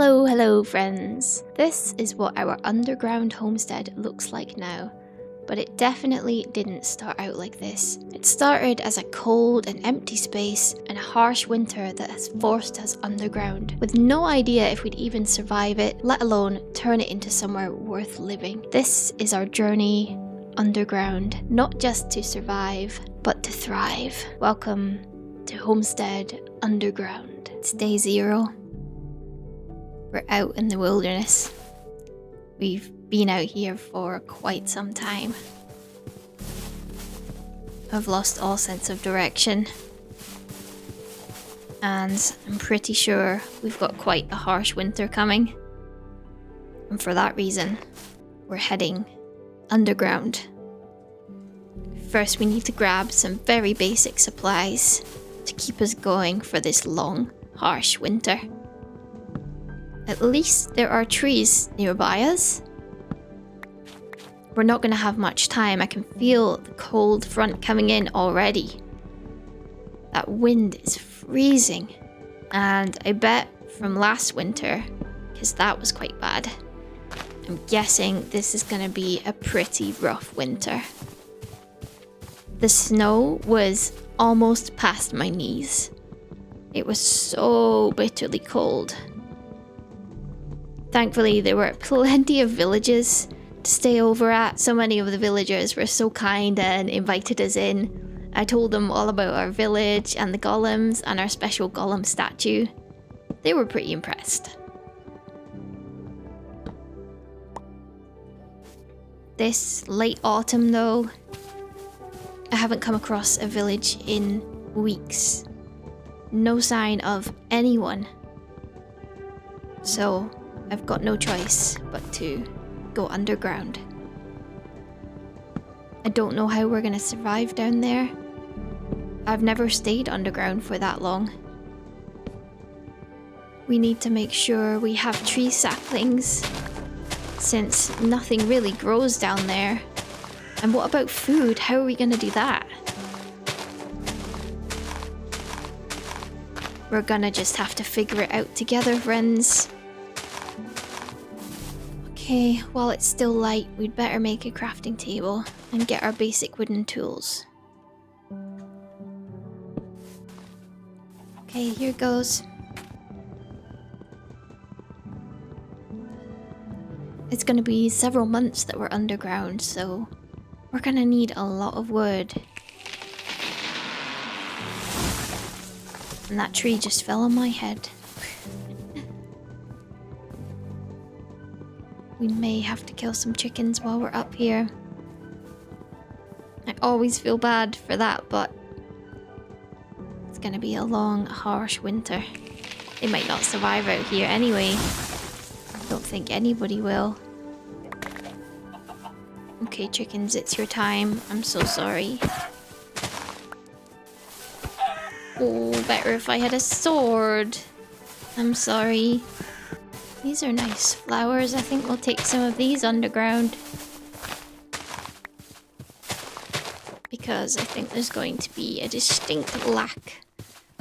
Hello friends! This is what our underground homestead looks like now, but it definitely didn't start out like this. It started as a cold and empty space and a harsh winter that has forced us underground, with no idea if we'd even survive it, let alone turn it into somewhere worth living. This is our journey underground, not just to survive, but to thrive. Welcome to Homestead Underground. It's day 0. We're out in the wilderness. We've been out here for quite some time. I've lost all sense of direction. And I'm pretty sure we've got quite a harsh winter coming. And for that reason, we're heading underground. First, we need to grab some very basic supplies to keep us going for this long, harsh winter. At least there are trees nearby us. We're not going to have much time. I can feel the cold front coming in already. That wind is freezing. And I bet from last winter, because that was quite bad, I'm guessing this is going to be a pretty rough winter. The snow was almost past my knees. It was so bitterly cold. Thankfully, there were plenty of villages to stay over at. So many of the villagers were so kind and invited us in. I told them all about our village and the golems and our special golem statue. They were pretty impressed. This late autumn though, I haven't come across a village in weeks. No sign of anyone. So I've got no choice but to go underground. I don't know how we're gonna survive down there. I've never stayed underground for that long. We need to make sure we have tree saplings, since nothing really grows down there. And what about food? How are we gonna do that? We're gonna just have to figure it out together, friends. Okay, while it's still light, we'd better make a crafting table and get our basic wooden tools. Okay, here goes. It's gonna be several months that we're underground, so we're gonna need a lot of wood. And that tree just fell on my head. We may have to kill some chickens while we're up here. I always feel bad for that, but it's gonna be a long, harsh winter. They might not survive out here anyway. Don't think anybody will. Okay, chickens, it's your time. I'm so sorry. Oh, better if I had a sword. I'm sorry. These are nice flowers. I think we'll take some of these underground. Because I think there's going to be a distinct lack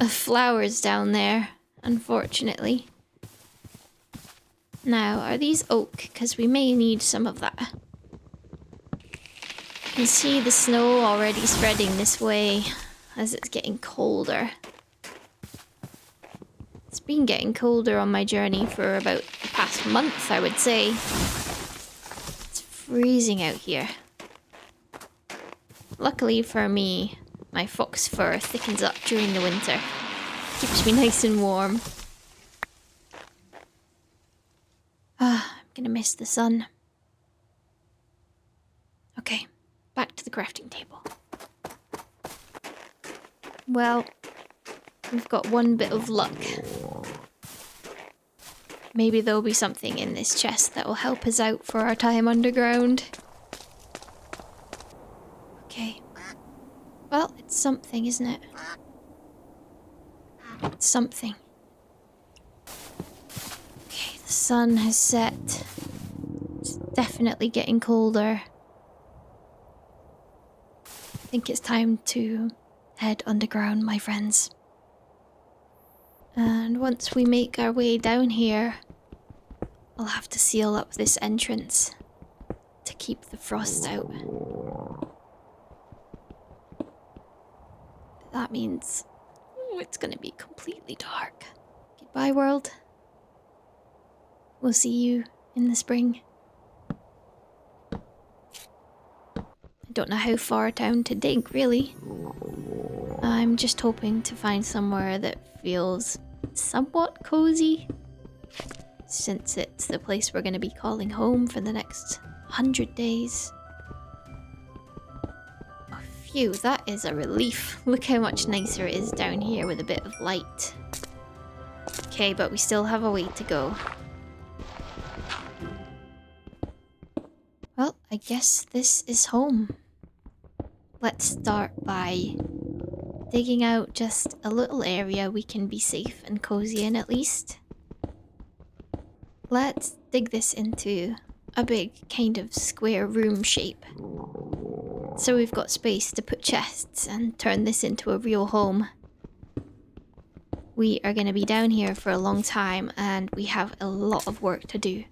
of flowers down there, unfortunately. Now, are these oak? Because we may need some of that. You can see the snow already spreading this way as it's getting colder. It's been getting colder on my journey for about the past month, I would say. It's freezing out here. Luckily for me, my fox fur thickens up during the winter. Keeps me nice and warm. I'm gonna miss the sun. Okay, back to the crafting table. Well, we've got one bit of luck. Maybe there'll be something in this chest that will help us out for our time underground. Okay. Well, it's something, isn't it? It's something. Okay, the sun has set. It's definitely getting colder. I think it's time to head underground, my friends. And once we make our way down here, I'll have to seal up this entrance to keep the frost out. But that means it's gonna be completely dark. Goodbye, world. We'll see you in the spring. I don't know how far down to dig, really. I'm just hoping to find somewhere that feels somewhat cozy, since it's the place we're going to be calling home for the next 100 days. Oh, phew, that is a relief. Look how much nicer it is down here with a bit of light. Okay, but we still have a way to go. Well, I guess this is home. Let's start by digging out just a little area we can be safe and cozy in at least. Let's dig this into a big kind of square room shape. So we've got space to put chests and turn this into a real home. We are going to be down here for a long time and we have a lot of work to do.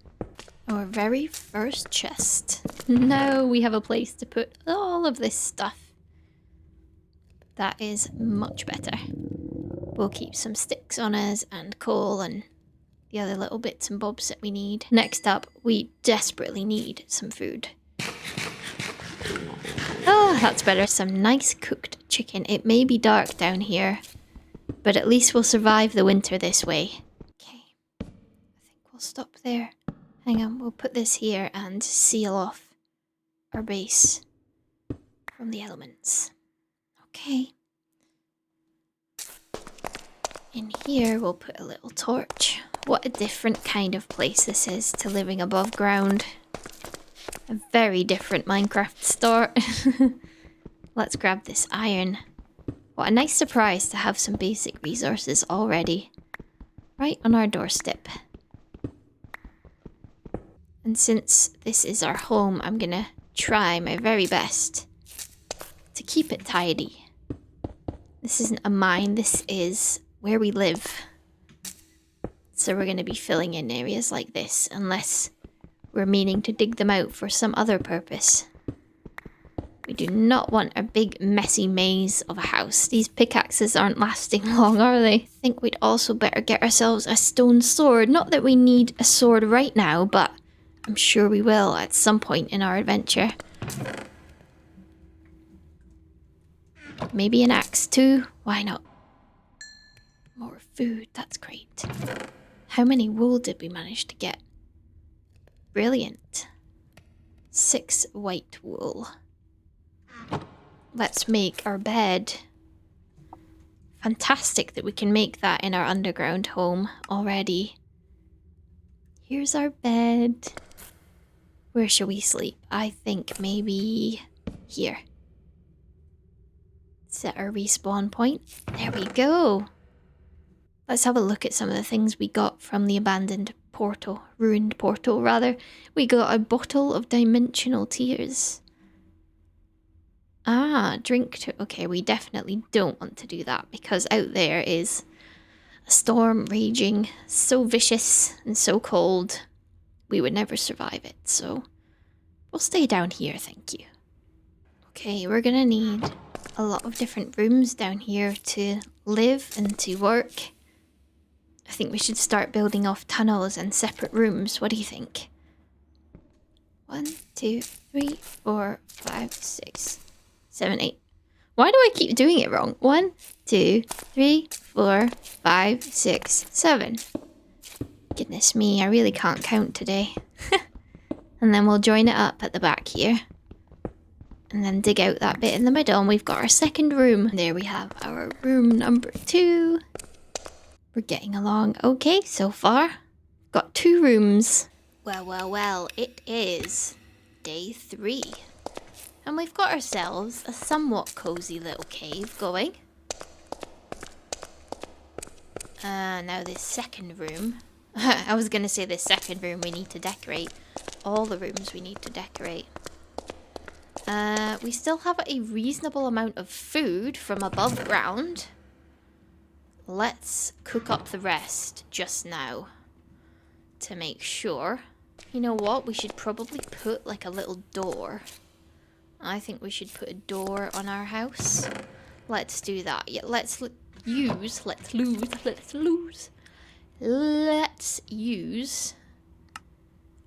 Our very first chest. Now we have a place to put all of this stuff. That is much better. We'll keep some sticks on us and coal and the other little bits and bobs that we need. Next up, we desperately need some food. Oh, that's better. Some nice cooked chicken. It may be dark down here, but at least we'll survive the winter this way. Okay, I think we'll stop there. Hang on, we'll put this here and seal off our base from the elements. Okay. In here, we'll put a little torch. What a different kind of place this is to living above ground. A very different Minecraft start. Let's grab this iron. What a nice surprise to have some basic resources already. Right on our doorstep. And since this is our home, I'm gonna try my very best to keep it tidy. This isn't a mine, this is where we live. So we're gonna be filling in areas like this, unless we're meaning to dig them out for some other purpose. We do not want a big messy maze of a house. These pickaxes aren't lasting long, are they? I think we'd also better get ourselves a stone sword. Not that we need a sword right now, but I'm sure we will at some point in our adventure. Maybe an axe too? Why not? More food, that's great. How many wool did we manage to get? Brilliant. 6 white wool. Let's make our bed. Fantastic that we can make that in our underground home already. Here's our bed. Where shall we sleep? I think maybe here. Set our respawn point. There we go. Let's have a look at some of the things we got from the abandoned portal. Ruined portal, rather. We got a bottle of dimensional tears. Ah, drink to... Okay, we definitely don't want to do that because out there is a storm raging. So vicious and so cold. We would never survive it, so we'll stay down here, thank you. Okay, we're gonna need a lot of different rooms down here to live and to work. I think we should start building off tunnels and separate rooms. What do you think? 1, 2, 3, 4, 5, 6, 7, 8. Why do I keep doing it wrong? 1, 2, 3, 4, 5, 6, 7. Goodness me, I really can't count today. And then we'll join it up at the back here. And then dig out that bit in the middle and we've got our second room. There we have our room number 2. We're getting along okay so far. Got 2 rooms. Well, it is day 3. And we've got ourselves a somewhat cozy little cave going. Now this second room. I was going to say this second room we need to decorate. All the rooms we need to decorate. We still have a reasonable amount of food from above ground. Let's cook up the rest just now to make sure. You know what? We should probably put like a little door. I think we should put a door on our house. Let's do that. Yeah, let's use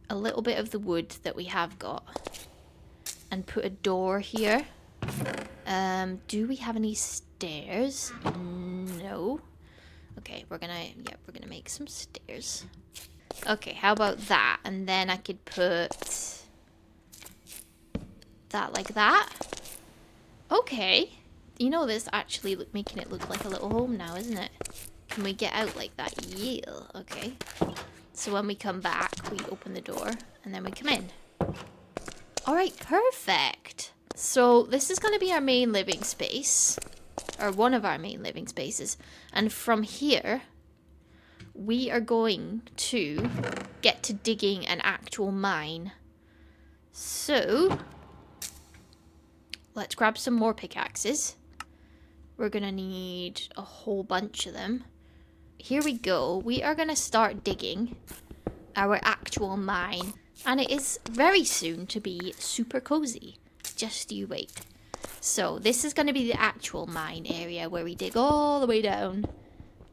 a little bit of the wood that we have got and put a door here. Do we have any stairs? No. Okay, we're gonna make some stairs. Okay, how about that? And then I could put that like that. Okay. You know, this actually making it look like a little home now, isn't it? Can we get out like that? Yeah. Okay. So when we come back, we open the door and then we come in. All right, perfect. So this is going to be our main living space, or one of our main living spaces. And from here, we are going to get to digging an actual mine. So let's grab some more pickaxes. We're going to need a whole bunch of them. Here we go. We are going to start digging our actual mine. And it is very soon to be super cozy. Just you wait. So this is going to be the actual mine area where we dig all the way down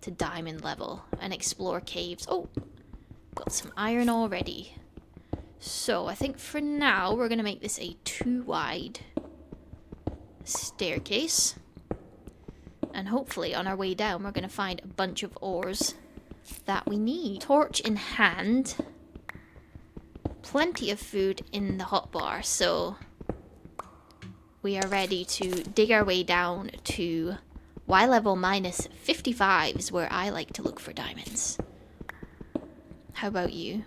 to diamond level and explore caves. Oh, got some iron already. So I think for now we're going to make this a 2 wide staircase. And hopefully on our way down we're going to find a bunch of ores that we need. Torch in hand. Plenty of food in the hotbar, so we are ready to dig our way down to Y level minus 55 is where I like to look for diamonds. How about you?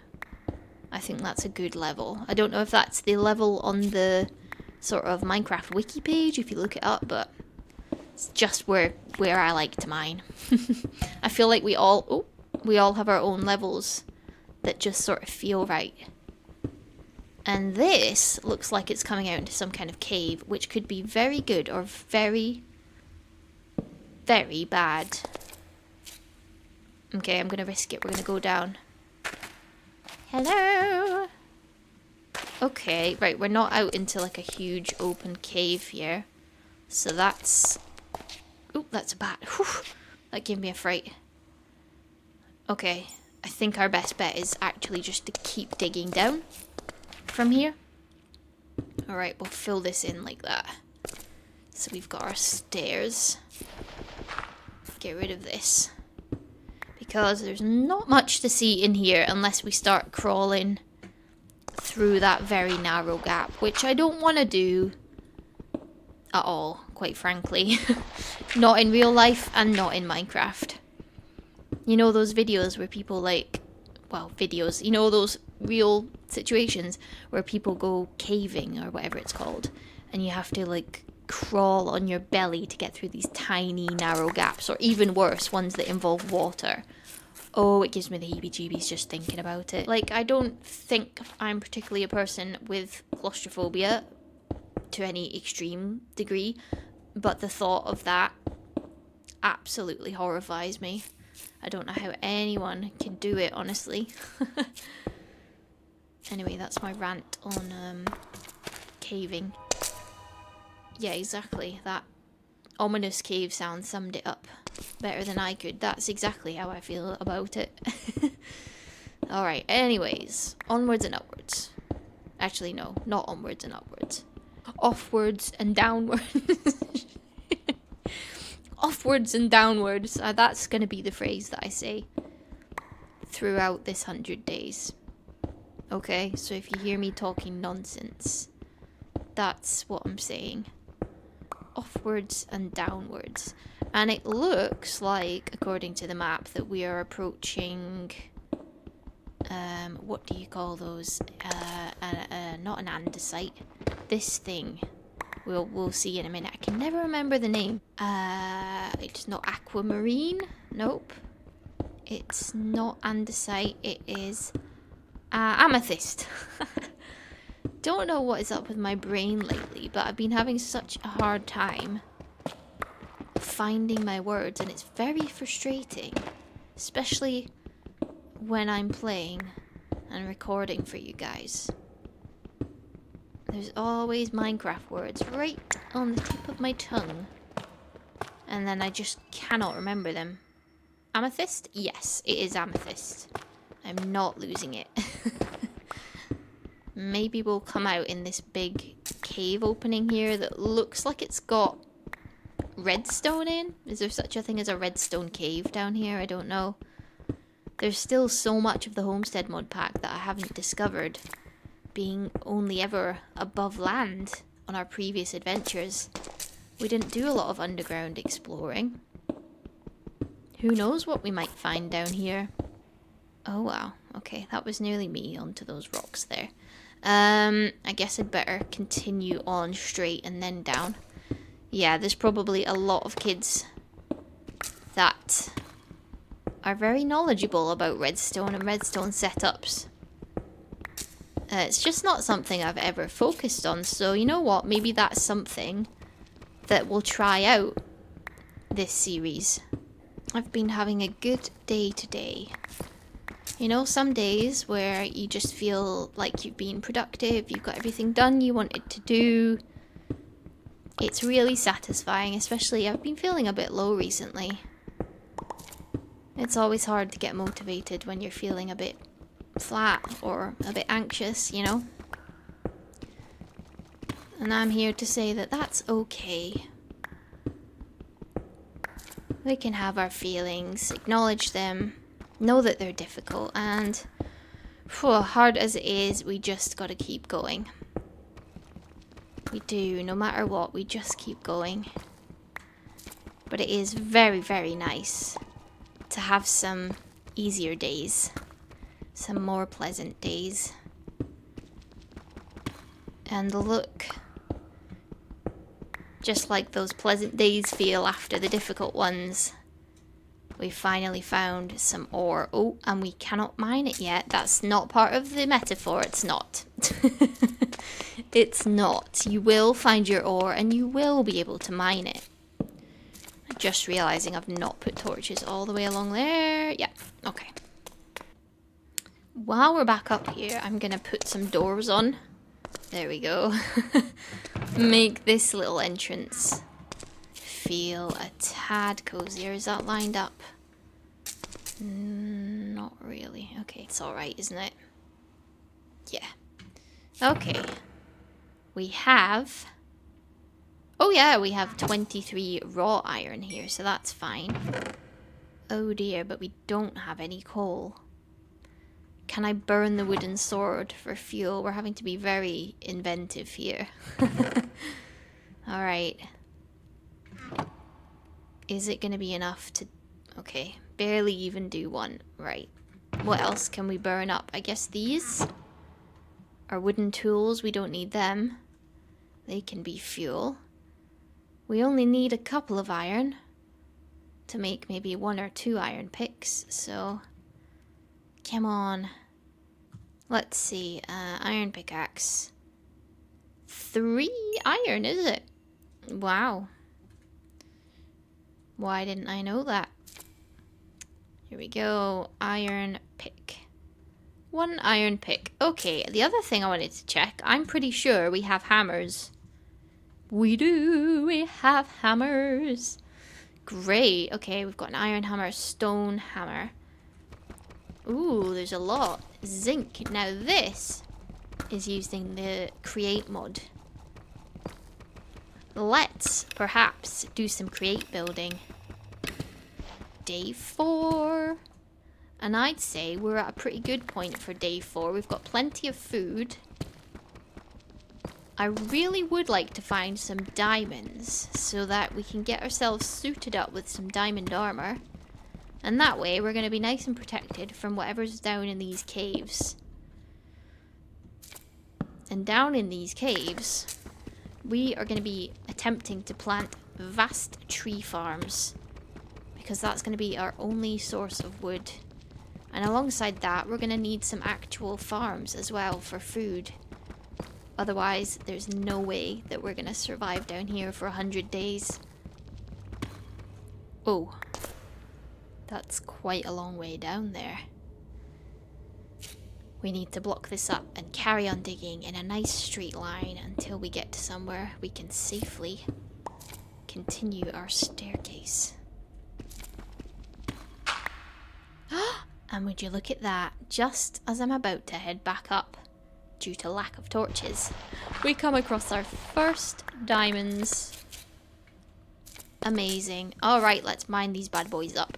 I think that's a good level. I don't know if that's the level on the sort of Minecraft wiki page if you look it up, but it's just where I like to mine. I feel like we all have our own levels that just sort of feel right. And this looks like it's coming out into some kind of cave, which could be very good or very, very bad. Okay, I'm going to risk it. We're going to go down. Hello? Okay, right, we're not out into like a huge open cave here. So that's... Oh, that's a bat. Whew, that gave me a fright. Okay, I think our best bet is actually just to keep digging down from here. Alright, we'll fill this in like that. So we've got our stairs. Get rid of this. Because there's not much to see in here unless we start crawling through that very narrow gap, which I don't want to do at all, quite frankly. Not in real life and not in Minecraft. You know those videos where people like, well, videos, you know those real situations where people go caving or whatever it's called, and you have to like crawl on your belly to get through these tiny narrow gaps, or even worse, ones that involve water. Oh, it gives me the heebie-jeebies just thinking about it. Like, I don't think I'm particularly a person with claustrophobia to any extreme degree, but the thought of that absolutely horrifies me. I don't know how anyone can do it, honestly. Anyway, that's my rant on caving. Yeah, exactly. That ominous cave sound summed it up better than I could. That's exactly how I feel about it. Alright, anyways. Onwards and upwards. Actually, no. Not onwards and upwards. Offwards and downwards. Offwards and downwards. That's going to be the phrase that I say throughout this 100 days. Okay, so if you hear me talking nonsense, that's what I'm saying. Offwards and downwards. And it looks like, according to the map, that we are approaching... what do you call those? Not an andesite. This thing. We'll see in a minute. I can never remember the name. It's not aquamarine. Nope. It's not andesite. It is amethyst. Don't know what is up with my brain lately, but I've been having such a hard time finding my words, and it's very frustrating, especially when I'm playing and recording for you guys. There's always Minecraft words right on the tip of my tongue. And then I just cannot remember them. Amethyst? Yes, it is amethyst. I'm not losing it. Maybe we'll come out in this big cave opening here that looks like it's got redstone in. Is there such a thing as a redstone cave down here? I don't know. There's still so much of the Homestead mod pack that I haven't discovered, being only ever above land on our previous adventures. We didn't do a lot of underground exploring. Who knows what we might find down here? Oh wow, okay, that was nearly me onto those rocks there. I guess I'd better continue on straight and then down. Yeah, there's probably a lot of kids that are very knowledgeable about redstone and redstone setups. It's just not something I've ever focused on, so you know what, maybe that's something that we'll try out this series. I've been having a good day today. You know, some days where you just feel like you've been productive, you've got everything done you wanted to do. It's really satisfying, especially I've been feeling a bit low recently. It's always hard to get motivated when you're feeling a bit flat or a bit anxious, you know? And I'm here to say that that's okay. We can have our feelings, acknowledge them, know that they're difficult, and hard as it is, we just gotta keep going. We do, no matter what, we just keep going. But it is very, very nice to have some easier days, some more pleasant days. And look, just like those pleasant days feel after the difficult ones, we finally found some ore. Oh, and we cannot mine it yet. That's not part of the metaphor. It's not. It's not. You will find your ore and you will be able to mine it. Just realizing I've not put torches all the way along there. Yeah, okay. While we're back up here, I'm going to put some doors on. There we go. Make this little entrance feel a tad cozier. Is that lined up? Not really. Okay, it's alright, isn't it? Yeah. Okay. We have... Oh yeah, we have 23 raw iron here, so that's fine. Oh dear, but we don't have any coal. Can I burn the wooden sword for fuel? We're having to be very inventive here. Alright. Is it going to be enough to... Okay, barely even do one. Right. What else can we burn up? I guess these are wooden tools. We don't need them. They can be fuel. We only need a couple of iron to make maybe 1 or 2 iron picks, so come on. Let's see, iron pickaxe. 3 iron, is it? Wow. Why didn't I know that? Here we go, iron pick. 1 iron pick. Okay, the other thing I wanted to check, I'm pretty sure we have hammers. We do, we have hammers. Great, okay, we've got an iron hammer, stone hammer. Ooh, there's a lot. Zinc. Now this is using the create mod. Let's perhaps do some create building. Day 4. And I'd say we're at a pretty good point for day 4. We've got plenty of food. I really would like to find some diamonds so that we can get ourselves suited up with some diamond armor. And that way we're going to be nice and protected from whatever's down in these caves. And down in these caves, we are going to be attempting to plant vast tree farms, because that's going to be our only source of wood. And alongside that, we're going to need some actual farms as well for food. Otherwise, there's no way that we're going to survive down here for 100 days. Oh. That's quite a long way down there. We need to block this up and carry on digging in a nice straight line until we get to somewhere we can safely continue our staircase. And would you look at that, just as I'm about to head back up, due to lack of torches, we come across our first diamonds. Amazing. Alright, let's mine these bad boys up.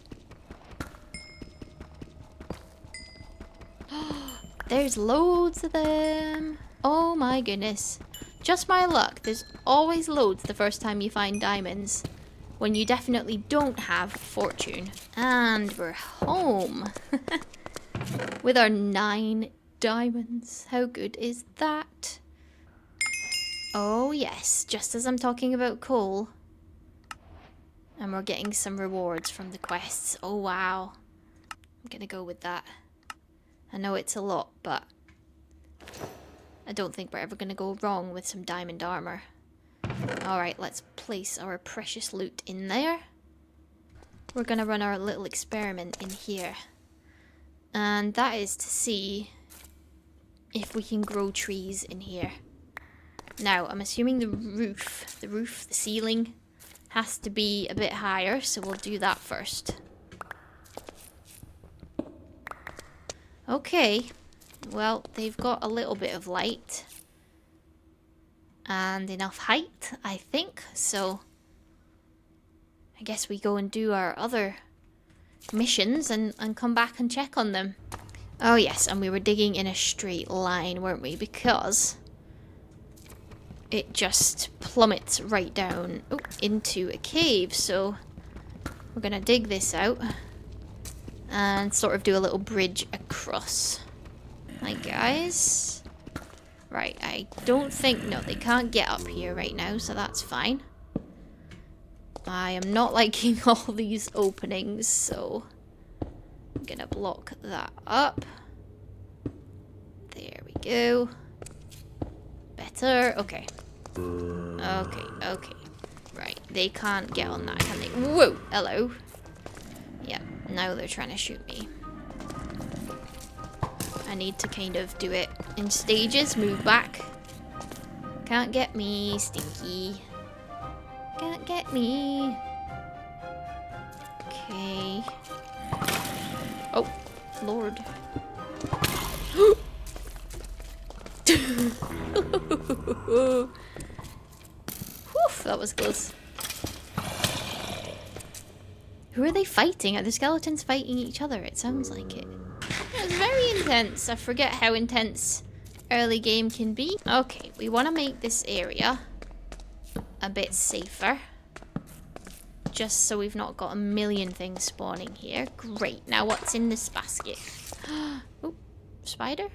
There's loads of them. Oh my goodness. Just my luck, there's always loads the first time you find diamonds, when you definitely don't have fortune. And we're home. With our 9 diamonds. How good is that? Oh yes, just as I'm talking about coal. And we're getting some rewards from the quests. Oh wow. I'm gonna go with that. I know it's a lot, but I don't think we're ever gonna go wrong with some diamond armor. Alright, let's place our precious loot in there. We're gonna run our little experiment in here. And that is to see if we can grow trees in here. Now, I'm assuming the ceiling has to be a bit higher, so we'll do that first. Okay, well, they've got a little bit of light and enough height, I think, so I guess we go and do our other missions and come back and check on them. Oh yes, and we were digging in a straight line, weren't we? Because it just plummets right down into a cave, so we're gonna dig this out and sort of do a little bridge across. Hi guys. Right, I don't think, no, they can't get up here right now, so that's fine. I am not liking all these openings, so I'm gonna block that up. There we go. Better, okay. Okay. Right, they can't get on that, can they? Whoa, hello. Yep, now they're trying to shoot me. I need to kind of do it in stages, move back. Can't get me, stinky. Can't get me. Okay. Oh, Lord. Whew, that was close. Who are they fighting? Are the skeletons fighting each other? It sounds like it. It was very intense. I forget how intense early game can be. Okay, we want to make this area a bit safer. Just so we've not got a million things spawning here. Great. Now what's in this basket? Oh, spider?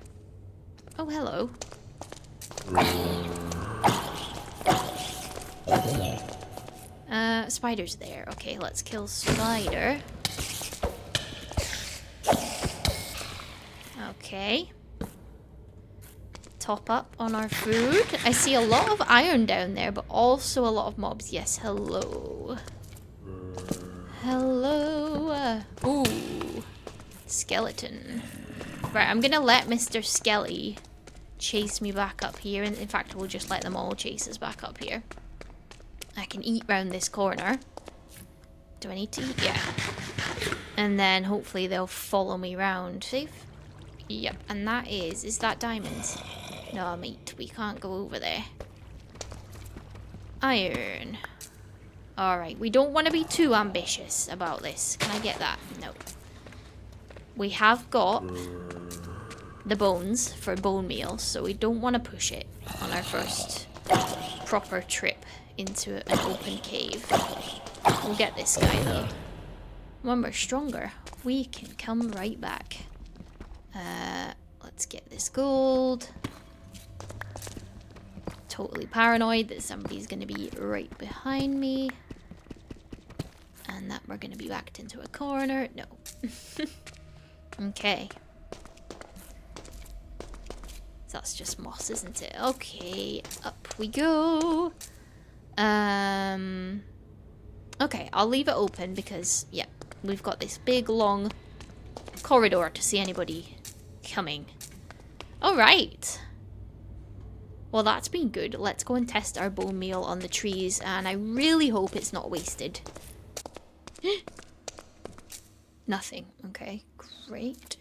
Oh, hello. Spider's there. Okay, let's kill spider. Okay. Top up on our food. I see a lot of iron down there, but also a lot of mobs. Yes, hello. Hello. Ooh. Skeleton. Right, I'm gonna let Mr. Skelly chase me back up here. And in fact, we'll just let them all chase us back up here. I can eat round this corner. Do I need to eat? Yeah. And then hopefully they'll follow me round. Safe? Yep, and that is that diamonds? No, mate, we can't go over there. Iron. Alright, we don't want to be too ambitious about this. Can I get that? No. We have got the bones for bone meal, so we don't want to push it on our first proper trip into an open cave. We'll get this guy though. When we're stronger, we can come right back. Let's get this gold. Totally paranoid that somebody's going to be right behind me. And that we're going to be backed into a corner. No. Okay. That's just moss, isn't it? Okay, up we go. Okay, I'll leave it open because, yeah, we've got this big, long corridor to see anybody coming. Alright. Well, that's been good. Let's go and test our bone meal on the trees, and I really hope it's not wasted. Nothing. Okay, great.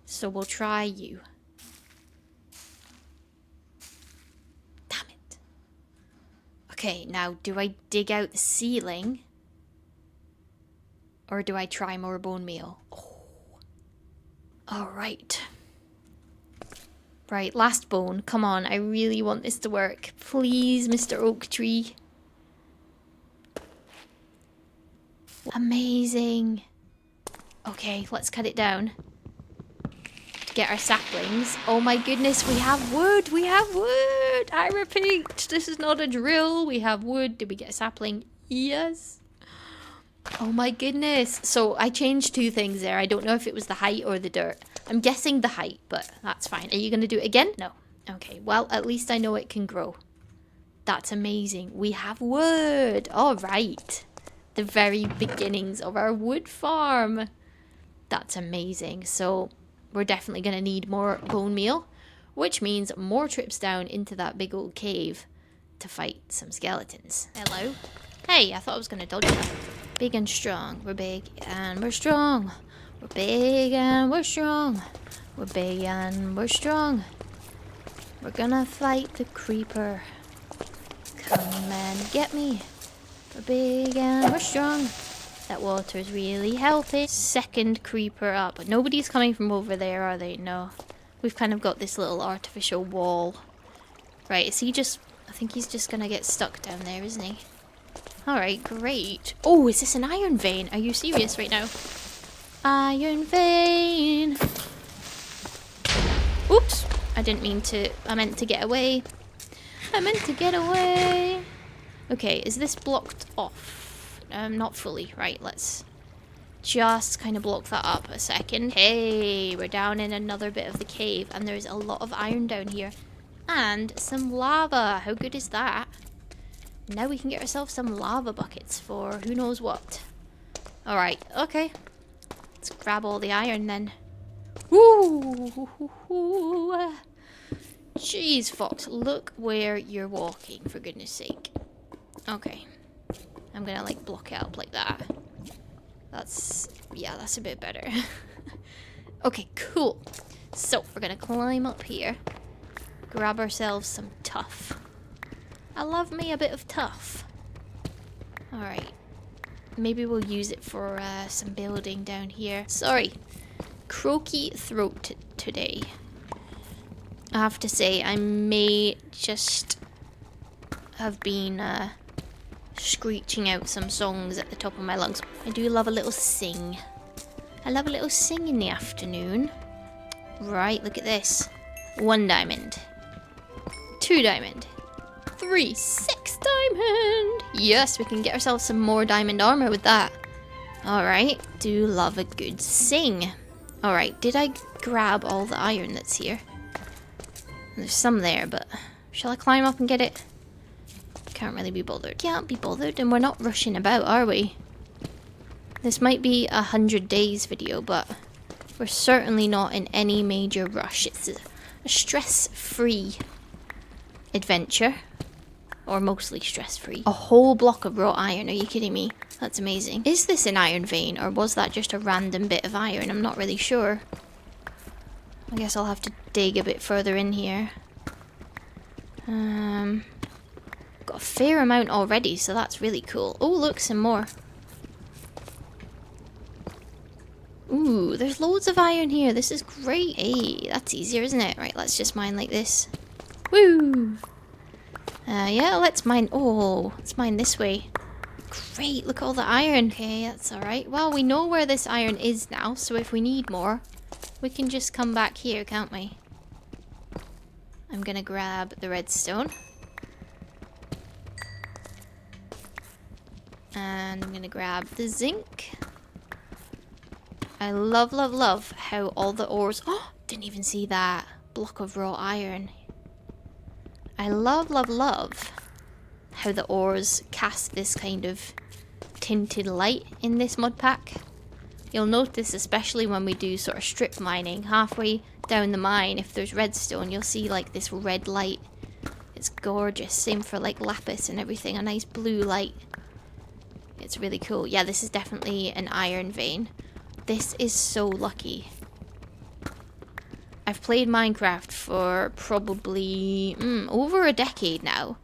So we'll try you. Damn it. Okay, now do I dig out the ceiling? Or do I try more bone meal? Oh. Alright. Right, last bone. Come on, I really want this to work. Please, Mr. Oak Tree. Amazing. Okay, let's cut it down. To get our saplings. Oh my goodness, we have wood! We have wood! I repeat, this is not a drill. We have wood. Did we get a sapling? Yes. Oh my goodness. So I changed two things there. I don't know if it was the height or the dirt. I'm guessing the height, but that's fine. Are you going to do it again? No. Okay, well, at least I know it can grow. That's amazing. We have wood. All right. The very beginnings of our wood farm. That's amazing. So we're definitely going to need more bone meal, which means more trips down into that big old cave to fight some skeletons. Hello. Hey, I thought I was going to dodge that. Big and strong. We're big and we're strong. We're big and we're strong. We're big and we're strong. We're gonna fight the creeper. Come and get me. We're big and we're strong. That water's really healthy. Second creeper up. But nobody's coming from over there, are they? No. We've kind of got this little artificial wall. Right, is he just... I think he's just gonna get stuck down there, isn't he? Alright, great. Oh, is this an iron vein? Are you serious right now? Iron vein. Oops. I didn't mean to. I meant to get away. I meant to get away. Okay, is this blocked off? Not fully. Right, let's just kind of block that up a second. Hey, we're down in another bit of the cave, and there's a lot of iron down here. And some lava. How good is that? Now we can get ourselves some lava buckets for who knows what. Alright, okay. Let's grab all the iron then. Woo! Jeez, Fox, look where you're walking, for goodness sake. Okay. I'm gonna, like, block it up like that. That's... yeah, that's a bit better. Okay, cool. So, we're gonna climb up here. Grab ourselves some tuff. I love me a bit of tuff. Alright. Maybe we'll use it for some building down here. Sorry. Croaky throat today. I have to say, I may just have been screeching out some songs at the top of my lungs. I do love a little sing. I love a little sing in the afternoon. Right, look at this. 1 diamond. 2 diamond. 3, 6 diamond. Yes, we can get ourselves some more diamond armor with that. Alright, do love a good sing. Alright, did I grab all the iron that's here? There's some there, but shall I climb up and get it? Can't really be bothered. Can't be bothered, and we're not rushing about, are we? This might be a 100 days video, but we're certainly not in any major rush. It's a stress-free adventure. Or mostly stress-free. A whole block of wrought iron, are you kidding me? That's amazing. Is this an iron vein, or was that just a random bit of iron? I'm not really sure. I guess I'll have to dig a bit further in here. Got a fair amount already, so that's really cool. Oh, look, some more. Ooh, there's loads of iron here. This is great. Hey, that's easier, isn't it? Right, let's just mine like this. Woo! Yeah, let's mine. Oh, let's mine this way. Great, look at all the iron. Okay, that's alright. Well, we know where this iron is now, so if we need more, we can just come back here, can't we? I'm gonna grab the redstone. And I'm gonna grab the zinc. I love, love, love how all the ores... Oh, didn't even see that block of raw iron. I love, love, love how the ores cast this kind of tinted light in this mod pack. You'll notice, especially when we do sort of strip mining, halfway down the mine, if there's redstone, you'll see like this red light. It's gorgeous. Same for like lapis and everything, a nice blue light. It's really cool. Yeah, this is definitely an iron vein. This is so lucky. I've played Minecraft for probably over a decade now.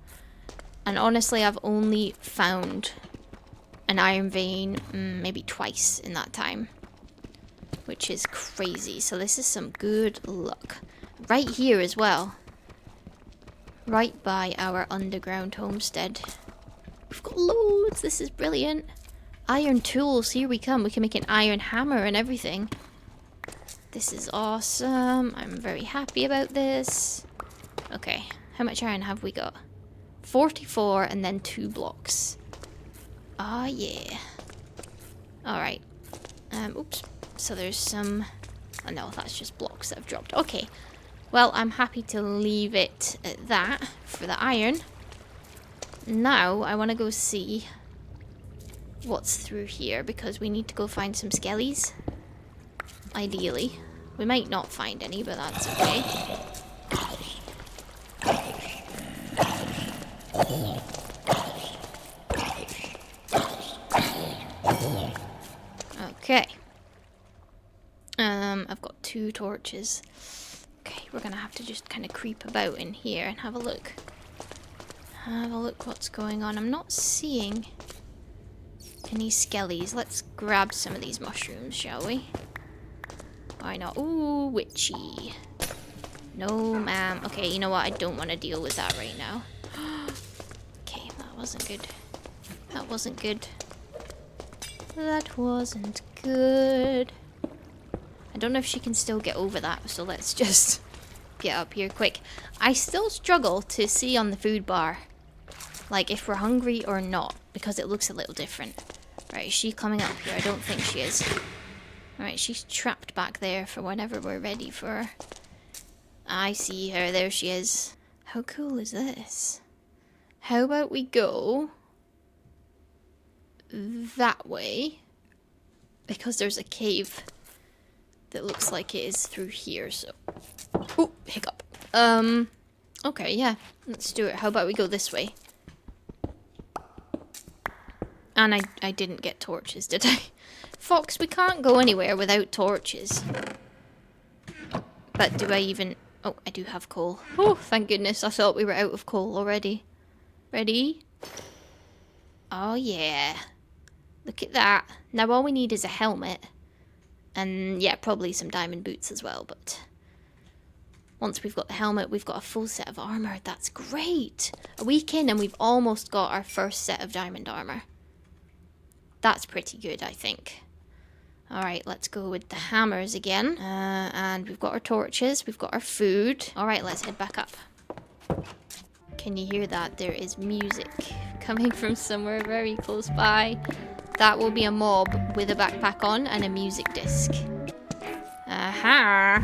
And honestly, I've only found an iron vein maybe twice in that time. Which is crazy. So this is some good luck. Right here as well. Right by our underground homestead. We've got loads. This is brilliant. Iron tools. Here we come. We can make an iron hammer and everything. This is awesome. I'm very happy about this. Okay. How much iron have we got? 44 and then 2 blocks. Ah, yeah. Alright. Oops. So there's some... Oh, no, that's just blocks that have dropped. Okay. Well, I'm happy to leave it at that for the iron. Now, I want to go see what's through here, because we need to go find some skellies. Ideally. We might not find any, but that's okay. Okay. I've got 2 torches. Okay, we're gonna have to just kind of creep about in here and have a look. Have a look what's going on. I'm not seeing any skellies. Let's grab some of these mushrooms, shall we? Why not? Ooh, witchy. No, ma'am. Okay, you know what? I don't want to deal with that right now. Okay, that wasn't good. That wasn't good. That wasn't good. I don't know if she can still get over that, so let's just get up here quick. I still struggle to see on the food bar, like, if we're hungry or not, because it looks a little different. Right, is she coming up here? I don't think she is. Alright, she's trapped back there for whenever we're ready for her. I see her. There she is. How cool is this? How about we go that way? Because there's a cave that looks like it is through here, so... Oh, hiccup. Okay, yeah. Let's do it. How about we go this way? And I didn't get torches, did I? Fox, we can't go anywhere without torches. But do I even... Oh, I do have coal. Oh, thank goodness. I thought we were out of coal already. Ready? Oh, yeah. Look at that. Now all we need is a helmet. And yeah, probably some diamond boots as well, but once we've got the helmet, we've got a full set of armor. That's great. A week in and we've almost got our first set of diamond armor. That's pretty good, I think. Alright, let's go with the hammers again. And we've got our torches, we've got our food. Alright, let's head back up. Can you hear that? There is music coming from somewhere very close by. That will be a mob with a backpack on and a music disc. Aha!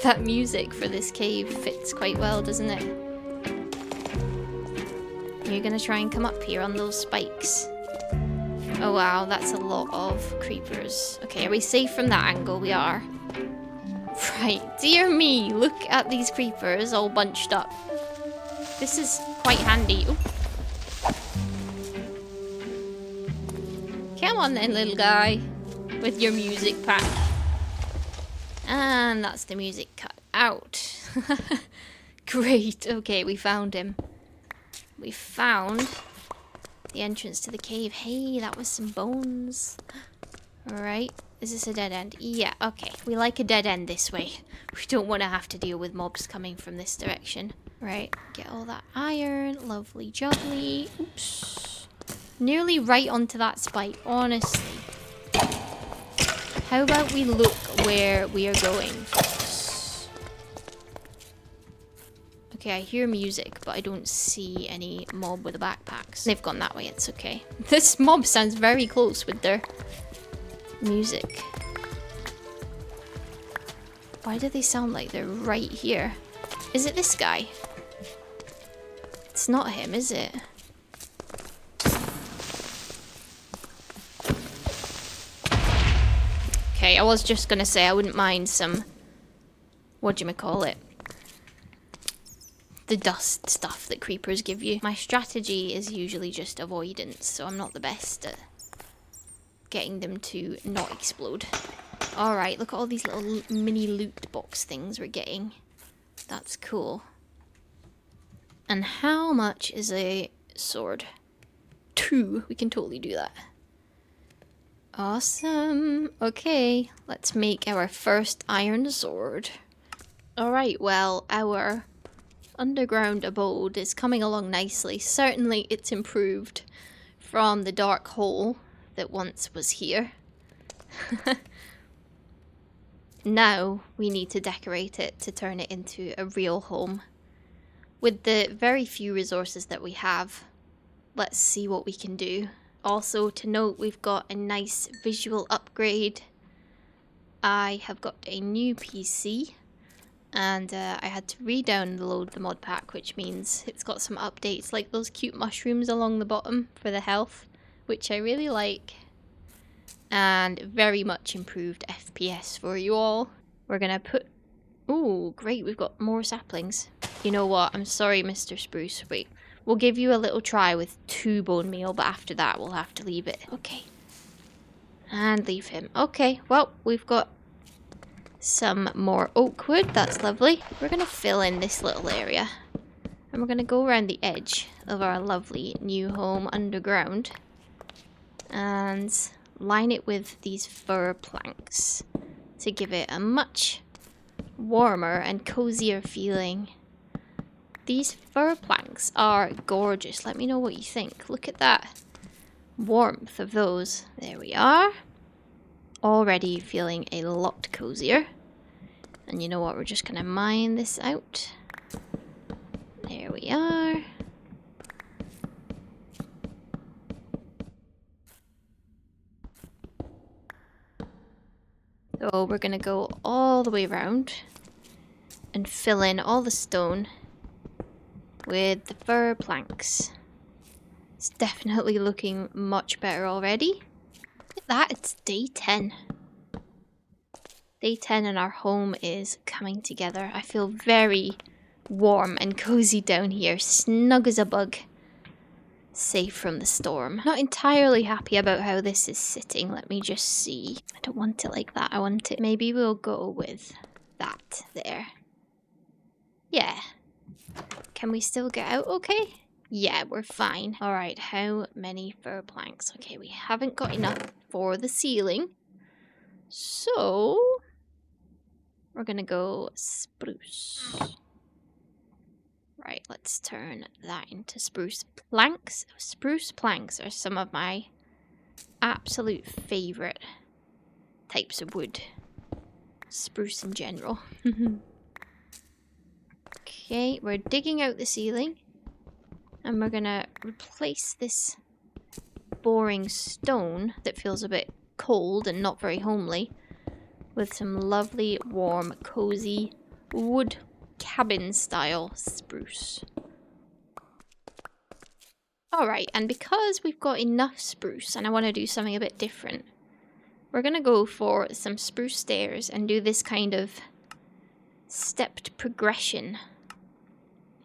That music for this cave fits quite well, doesn't it? You're gonna try and come up here on those spikes. Oh wow, that's a lot of creepers. Okay, are we safe from that angle? We are. Right, dear me, look at these creepers all bunched up. This is quite handy. Ooh. Come on then, little guy, with your music pack. And that's the music cut out. Great, okay, we found him. We found the entrance to the cave. Hey, that was some bones. Alright, is this a dead end? Yeah, okay, we like a dead end this way. We don't want to have to deal with mobs coming from this direction. Right, get all that iron, lovely jubbly. Oops. Nearly right onto that spike, honestly. How about we look where we are going first? Okay, I hear music, but I don't see any mob with a backpack. They've gone that way, it's okay. This mob sounds very close with their music. Why do they sound like they're right here? Is it this guy? It's not him, is it? okay. I was just gonna say I wouldn't mind some, whatchamacallit, the dust stuff that creepers give you. My strategy is usually just avoidance, so I'm not the best at getting them to not explode. Alright, look at all these little mini loot box things we're getting. That's cool. And how much is a sword? 2. We can totally do that. Awesome. Okay, let's make our first iron sword. Alright, well, our underground abode is coming along nicely. Certainly it's improved from the dark hole that once was here. Now we need to decorate it to turn it into a real home. With the very few resources that we have, let's see what we can do. Also, to note, we've got a nice visual upgrade. I have got a new PC, and I had to re-download the mod pack, which means it's got some updates like those cute mushrooms along the bottom for the health, which I really like. And very much improved FPS for you all. We're gonna put... Ooh, great, we've got more saplings. You know what, I'm sorry, Mr. Spruce. Wait, we'll give you a little try with 2 bone meal, but after that we'll have to leave it. Okay. And leave him. Okay, well, we've got some more oak wood. That's lovely. We're gonna fill in this little area. And we're gonna go around the edge of our lovely new home underground. And line it with these fir planks to give it a much warmer and cozier feeling. These fir planks are gorgeous. Let me know what you think. Look at that warmth of those. There we are. Already feeling a lot cozier. And you know what? We're just gonna mine this out. There we are. So we're gonna go all the way around and fill in all the stone with the fir planks. It's definitely looking much better already. Look at that, it's day 10. Day 10 and our home is coming together. I feel very warm and cozy down here, snug as a bug. Safe from the storm. Not entirely happy about how this is sitting. Let me just see. I don't want it like that. I want it... Maybe we'll go with that there. Yeah. Can we still get out okay? Yeah, we're fine. Alright, how many fir planks? Okay, we haven't got enough for the ceiling. So... we're gonna go spruce. Right, let's turn that into spruce planks. Spruce planks are some of my absolute favourite types of wood. Spruce in general. Okay, we're digging out the ceiling. And we're gonna replace this boring stone that feels a bit cold and not very homely with some lovely, warm, cozy wood cabin style spruce. Alright, and because we've got enough spruce and I want to do something a bit different, we're going to go for some spruce stairs and do this kind of stepped progression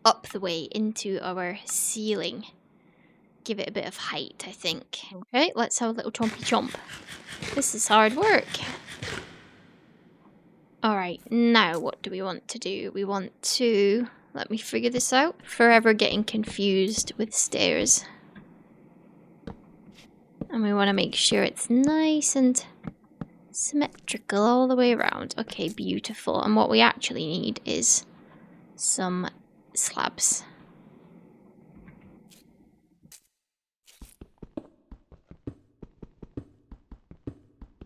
up the way into our ceiling. Give it a bit of height, I think. Okay, let's have a little chompy chomp. This is hard work. Alright, now what do we want to do? We want to... let me figure this out. Forever getting confused with stairs. And we want to make sure it's nice and symmetrical all the way around. Okay, beautiful. And what we actually need is some slabs.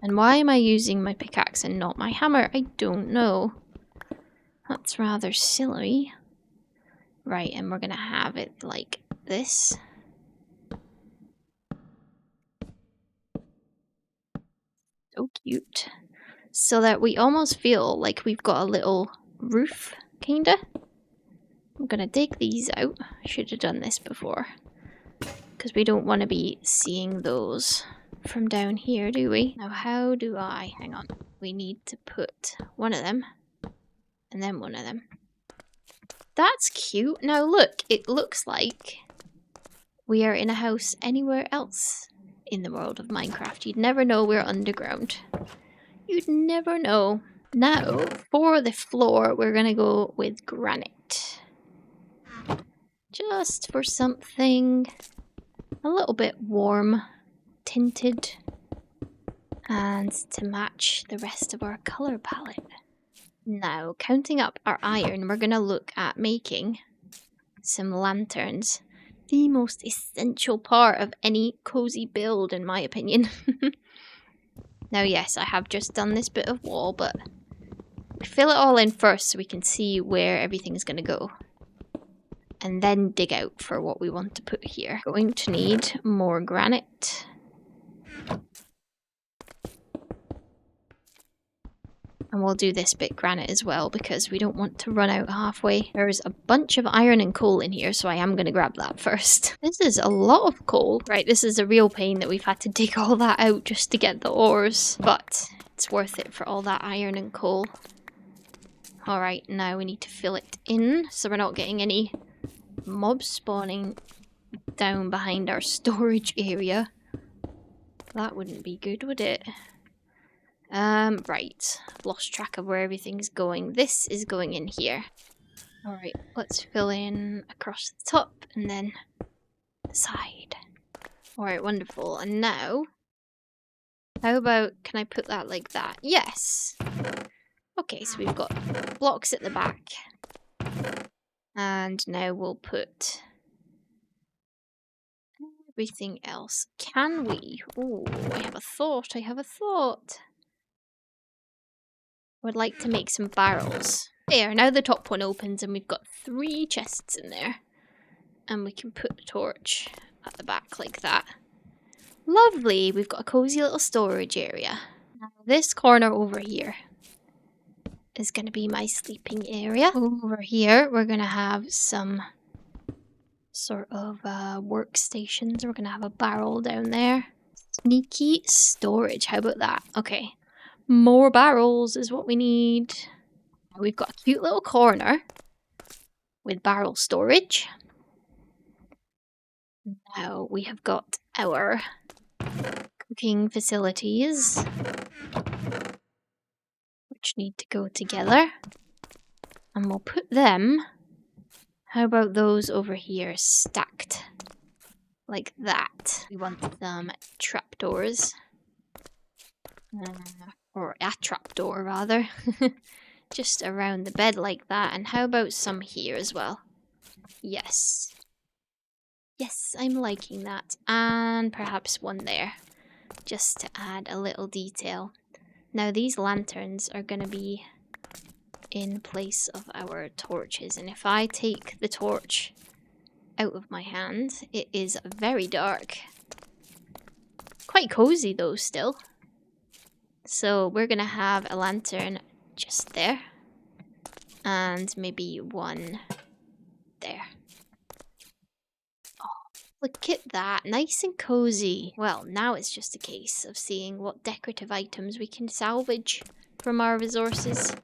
And why am I using my pickaxe and not my hammer? I don't know. That's rather silly. Right, and we're gonna have it like this. So cute. So that we almost feel like we've got a little roof, kinda. I'm gonna dig these out. I should have done this before. Because we don't want to be seeing those from down here, do we? Now how do I... Hang on. We need to put one of them and then one of them. That's cute. Now look, it looks like we are in a house anywhere else in the world of Minecraft. You'd never know we're underground. You'd never know. Now, for the floor, we're going to go with granite. Just for something a little bit warm, tinted, and to match the rest of our colour palette. Now, counting up our iron, we're going to look at making some lanterns. The most essential part of any cozy build, in my opinion. Now, yes, I have just done this bit of wall, but fill it all in first so we can see where everything's going to go. And then dig out for what we want to put here. Going to need more granite. And we'll do this bit granite as well because we don't want to run out halfway. There's a bunch of iron and coal in here, so I am going to grab that first. This is a lot of coal. Right, this is a real pain that we've had to dig all that out just to get the ores. But it's worth it for all that iron and coal. Alright, now we need to fill it in so we're not getting any mobs spawning down behind our storage area. That wouldn't be good, would it? Right. Lost track of where everything's going. This is going in here. Alright, let's fill in across the top and then the side. Alright, wonderful. And now, how about, can I put that like that? Yes! Okay, so we've got blocks at the back. And now we'll put everything else. Can we? Oh, I have a thought. Would like to make some barrels. There, now the top one opens and we've got 3 chests in there. And we can put the torch at the back like that. Lovely, we've got a cozy little storage area. Now this corner over here is going to be my sleeping area. Over here, we're going to have some sort of workstations. We're going to have a barrel down there. Sneaky storage, how about that? Okay. More barrels is what we need. We've got a cute little corner with barrel storage. Now we have got our cooking facilities, which need to go together. And we'll put them, how about those over here stacked like that? We want some trapdoors. Or a trapdoor, rather. Just around the bed like that. And how about some here as well? Yes. Yes, I'm liking that. And perhaps one there. Just to add a little detail. Now, these lanterns are going to be in place of our torches. And if I take the torch out of my hand, it is very dark. Quite cozy, though, still. So we're going to have a lantern just there. And maybe one there. Oh, look at that. Nice and cozy. Well, now it's just a case of seeing what decorative items we can salvage from our resources.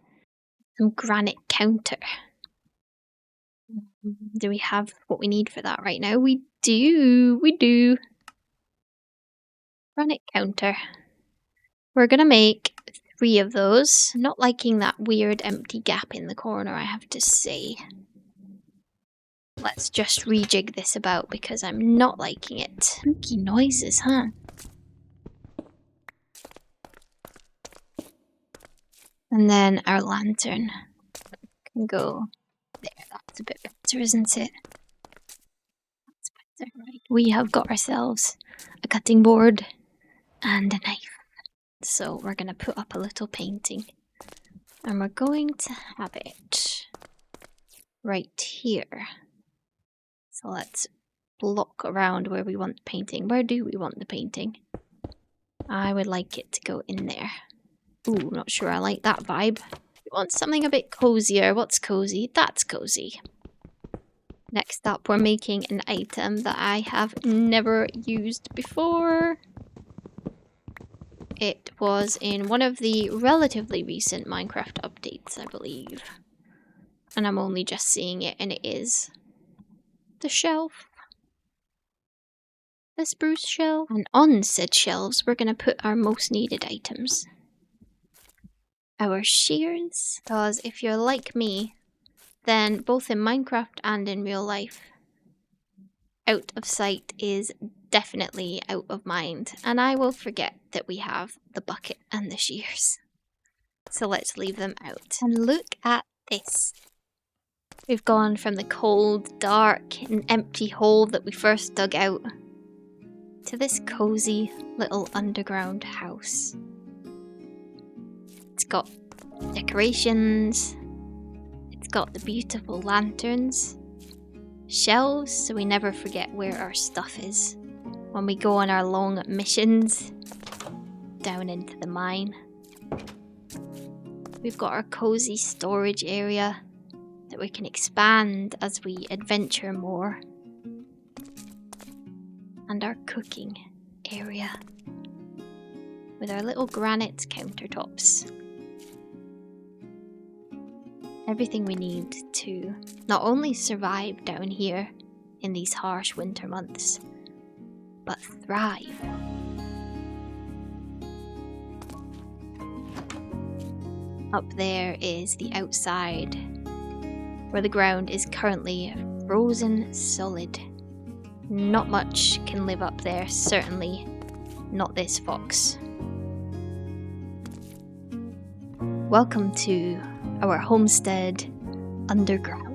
Some granite counter. Do we have what we need for that right now? We do. We do. Granite counter. We're going to make 3 of those. Not liking that weird empty gap in the corner, I have to say. Let's just rejig this about because I'm not liking it. Spooky noises, huh? And then our lantern can go there. That's a bit better, isn't it? That's better, right? We have got ourselves a cutting board and a knife. So we're going to put up a little painting. And we're going to have it right here. So let's block around where we want the painting. Where do we want the painting? I would like it to go in there. Ooh, not sure I like that vibe. We want something a bit cozier. What's cozy? That's cozy. Next up, we're making an item that I have never used before. It was in one of the relatively recent Minecraft updates, I believe. And I'm only just seeing it, and it is the shelf. The spruce shelf. And on said shelves, we're going to put our most needed items. Our shears. Because if you're like me, then both in Minecraft and in real life, out of sight is definitely out of mind. And I will forget that we have the bucket and the shears. So let's leave them out. And look at this. We've gone from the cold, dark, and empty hole that we first dug out to this cozy little underground house. It's got decorations, it's got the beautiful lanterns, shelves so we never forget where our stuff is when we go on our long missions down into the mine. We've got our cozy storage area that we can expand as we adventure more. And our cooking area with our little granite countertops. Everything we need to not only survive down here in these harsh winter months, but thrive. Up there is the outside, where the ground is currently frozen solid. Not much can live up there, certainly not this fox. Welcome to our homestead underground.